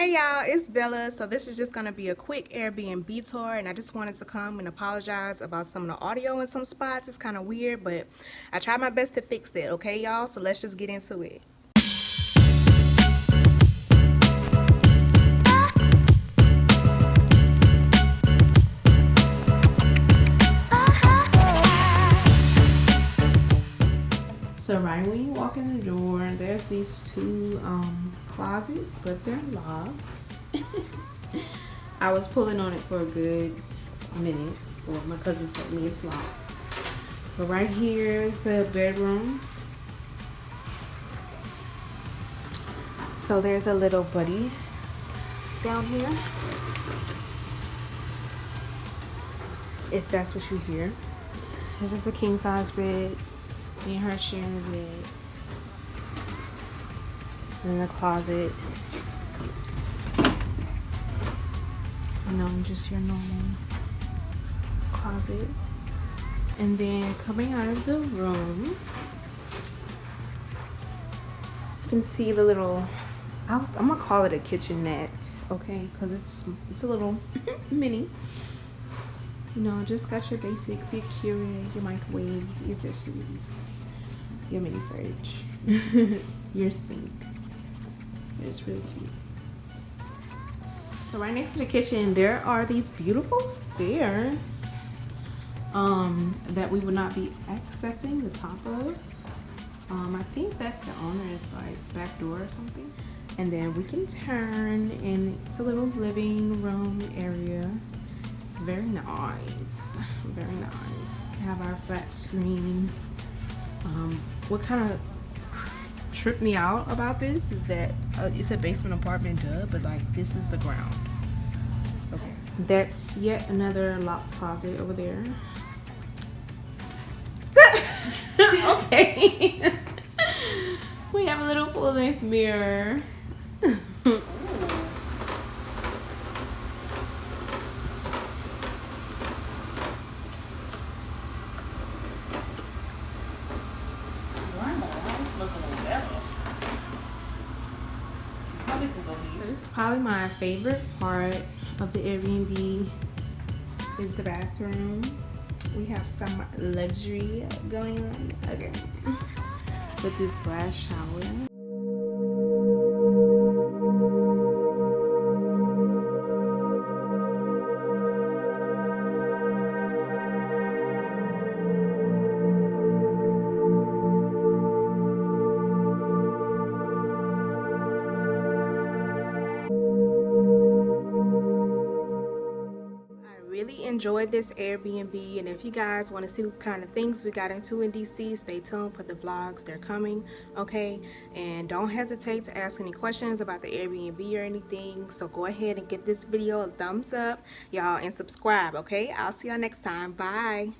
Hey y'all, it's Bella. So this is just gonna be a quick Airbnb tour, and I just wanted to come and apologize about some of the audio in some spots. It's kind of weird, but I tried my best to fix it, okay y'all? So let's just get into it. So right when you walk in the door, there's these two closets, but they're locked. I was pulling on it for a good minute. Well, my cousin told me it's locked. But right here is the bedroom. So there's a little buddy down here, if that's what you hear. It's just a king size bed. Me and her sharing the bed. And then the closet. You know, just your normal closet. And then coming out of the room, you can see the little, I'm gonna call it a kitchenette, okay? Because it's a little mini. You know, just got your basics, your Keurig, your microwave, your dishes, your mini fridge, your sink. It's really cute. So right next to the kitchen, there are these beautiful stairs that we would not be accessing the top of. I think that's the owner's like back door or something. And then we can turn, and it's a little living room area. It's very nice, very nice. Have our flat screen. What kind of tripped me out about this is that it's a basement apartment, duh, but like this is the ground. Okay, that's yet another locked closet over there. Okay. We have a little full-length mirror. So this is probably my favorite part of the Airbnb is the bathroom. We have some luxury going on, okay, with this glass shower. Really enjoyed this Airbnb, and if you guys want to see what kind of things we got into in DC, stay tuned for the vlogs. They're coming, okay? And don't hesitate to ask any questions about the Airbnb or anything. So go ahead and give this video a thumbs up, y'all, and subscribe, okay? I'll see y'all next time. Bye.